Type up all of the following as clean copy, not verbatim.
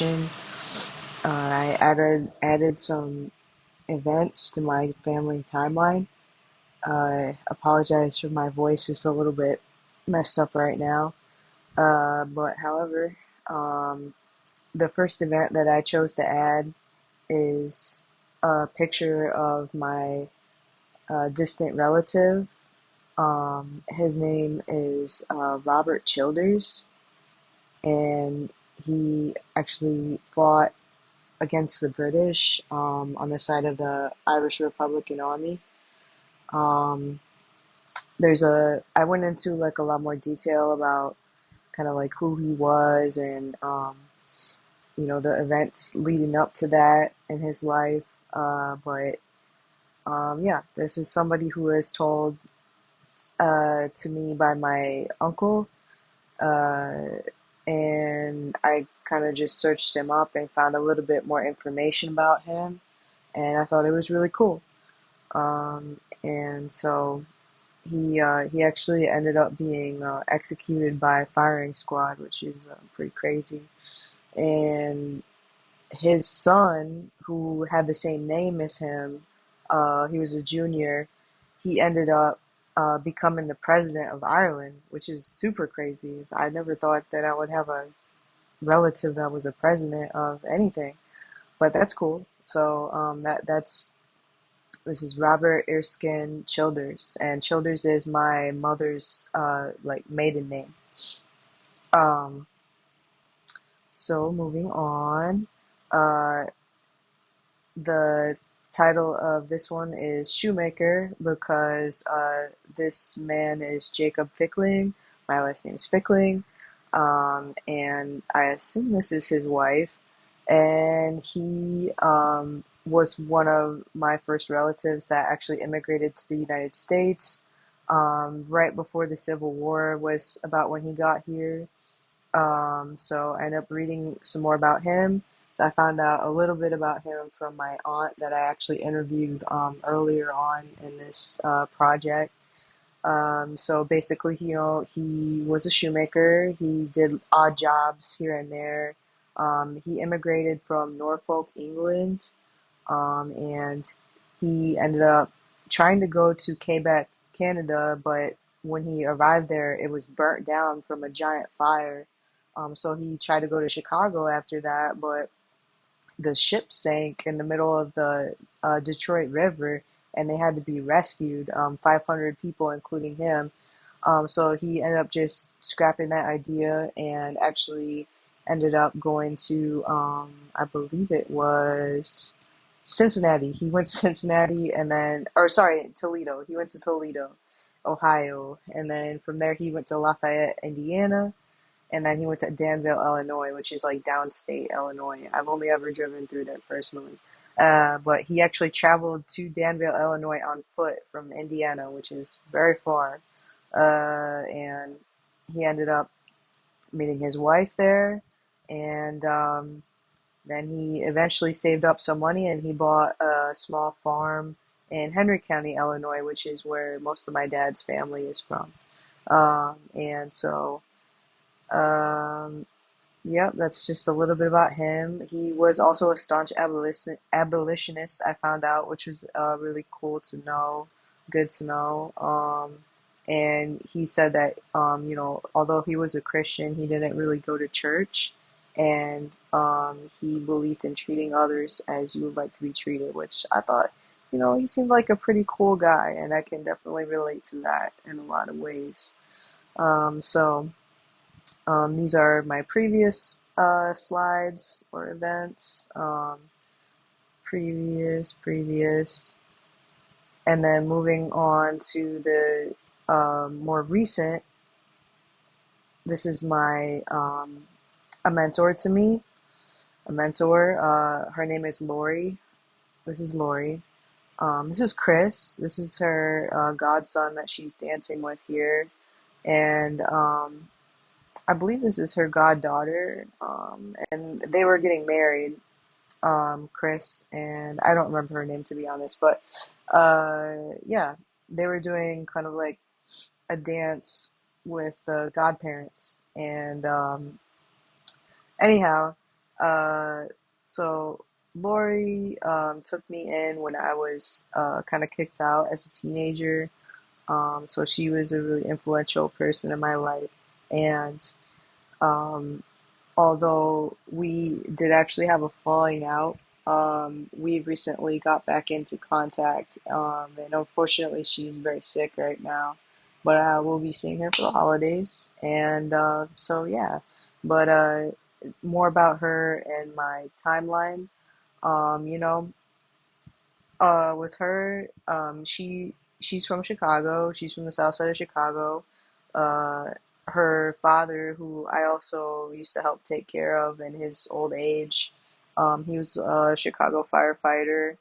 celebration. I added some events to my family timeline. I apologize for my voice; it's a little bit messed up right now. But however, um, the first event that I chose to add is a picture of my distant relative. His name is Robert Childers, and he actually fought against the British on the side of the Irish Republican Army. Um, I went into like a lot more detail about kind of like who he was and the events leading up to that in his life. But yeah, this is somebody who was told to me by my uncle, uh, and I kind of just searched him up and found a little bit more information about him, and I thought it was really cool. And so he actually ended up being executed by a firing squad, which is pretty crazy. And his son, who had the same name as him, he was a junior. He ended up becoming the president of Ireland, which is super crazy. I never thought that I would have a relative that was a president of anything, but that's cool. So that's this is Robert Erskine Childers, and Childers is my mother's like maiden name. Um, so moving on, uh, the title of this one is Shoemaker because this man is Jacob Fickling. My last name is Fickling, and I assume this is his wife. And he was one of my first relatives that actually immigrated to the United States right before the Civil War was about when he got here. So I ended up reading some more about him. So I found out a little bit about him from my aunt that I actually interviewed earlier on in this project. So basically, he was a shoemaker. He did odd jobs here and there. He immigrated from Norfolk, England, and he ended up trying to go to Quebec, Canada, but when he arrived there, it was burnt down from a giant fire. So he tried to go to Chicago after that, but the ship sank in the middle of the Detroit River, and they had to be rescued. 500 people, including him. So he ended up just scrapping that idea and actually ended up going to, I believe it was Cincinnati. He went to Cincinnati and then, or sorry, Toledo. He went to Toledo, Ohio. And then from there, he went to Lafayette, Indiana. And then he went to Danville, Illinois, which is like downstate Illinois. I've only ever driven through there personally. But he actually traveled to Danville, Illinois on foot from Indiana, which is very far. And he ended up meeting his wife there. And then he eventually saved up some money and he bought a small farm in Henry County, Illinois, which is where most of my dad's family is from. And so um, Yep, that's just a little bit about him. He was also a staunch abolitionist, I found out, which was really cool to know, good to know. And he said that, although he was a Christian, he didn't really go to church. And he believed in treating others as you would like to be treated, which I thought, he seemed like a pretty cool guy. And I can definitely relate to that in a lot of ways. So. These are my previous slides or events. Previous, and then moving on to the more recent. This is my a mentor to me. A mentor. Her name is Lori. This is Lori. This is Chris. This is her godson that she's dancing with here, and I believe this is her goddaughter, and they were getting married, Chris, and I don't remember her name to be honest, but yeah, they were doing kind of like a dance with the godparents, and anyhow, So Lori took me in when I was kind of kicked out as a teenager. So she was a really influential person in my life. And um, although we did actually have a falling out, we recently got back into contact. And unfortunately, she's very sick right now. But we'll be seeing her for the holidays. And so, yeah. But more about her and my timeline. You know, with her, she's from Chicago. She's from the South Side of Chicago. Uh, Her father, who I also used to help take care of in his old age, he was a Chicago firefighter,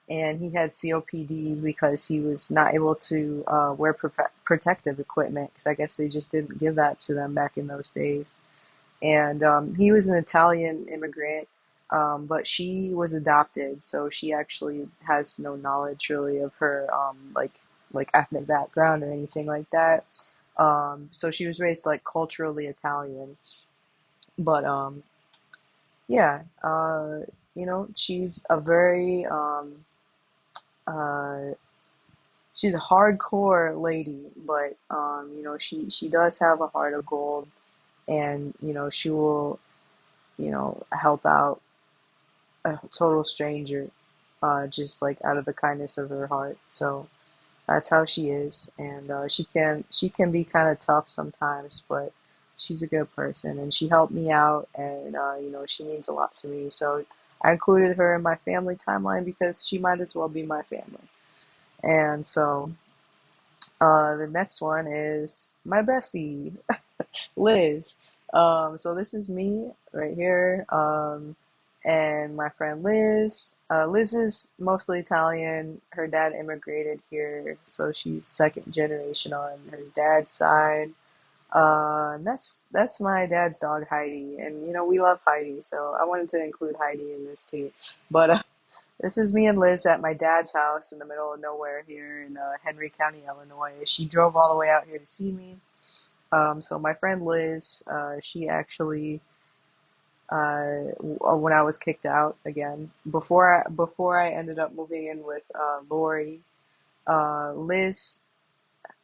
and he had COPD because he was not able to wear protective equipment because I guess they just didn't give that to them back in those days. And he was an Italian immigrant, but she was adopted, so she actually has no knowledge really of her like ethnic background or anything like that. So she was raised like culturally Italian, but yeah, she's a very uh, she's a hardcore lady, but she does have a heart of gold, and she will help out a total stranger, just like out of the kindness of her heart. So that's how she is, and she can be kind of tough sometimes, but she's a good person, and she helped me out, and she means a lot to me. So I included her in my family timeline because she might as well be my family. And so the next one is my bestie, Liz. So this is me right here, and my friend Liz. Liz is mostly Italian. Her dad immigrated here, so she's second generation on her dad's side. And that's my dad's dog Heidi, and we love Heidi, so I wanted to include Heidi in this too. But this is me and Liz at my dad's house in the middle of nowhere here in Henry County, Illinois. She drove all the way out here to see me. So my friend Liz, she actually, when I was kicked out again, before I ended up moving in with Lori, Liz,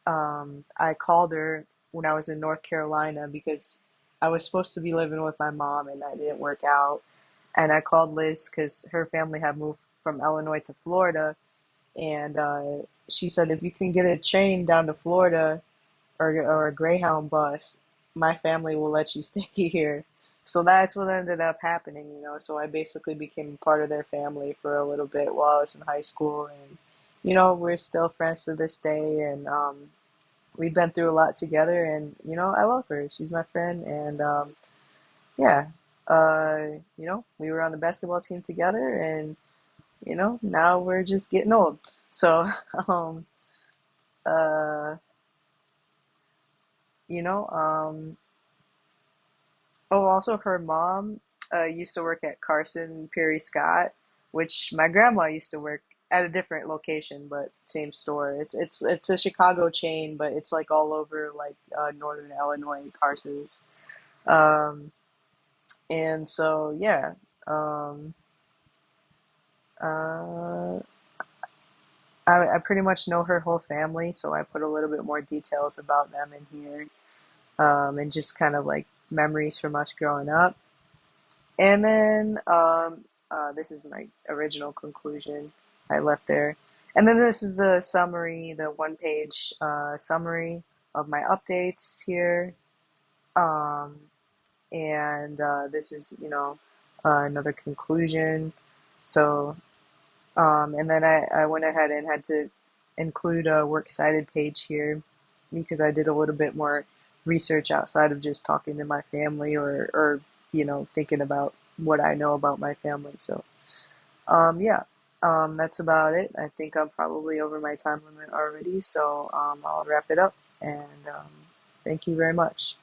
I called her when I was in North Carolina because I was supposed to be living with my mom and that didn't work out. And I called Liz because her family had moved from Illinois to Florida, and she said if you can get a train down to Florida or a Greyhound bus, my family will let you stay here. So that's what ended up happening. So I basically became part of their family for a little bit while I was in high school, and we're still friends to this day, and we've been through a lot together, and I love her. She's my friend, and yeah, we were on the basketball team together, and now we're just getting old. So, um, uh, you know, um, Oh, also her mom used to work at Carson Perry Scott, which my grandma used to work at a different location, but same store. It's a Chicago chain, but it's like all over like northern Illinois, Carson's. Um, and so yeah, um, uh, I pretty much know her whole family, so I put a little bit more details about them in here, and just kind of like memories from us growing up. And then this is my original conclusion. I left there. And then this is the summary, the one page summary of my updates here. Um, and this is, another conclusion. So, and then I went ahead and had to include a works cited page here because I did a little bit more research outside of just talking to my family or thinking about what I know about my family. So, yeah, that's about it. I think I'm probably over my time limit already, so I'll wrap it up and thank you very much.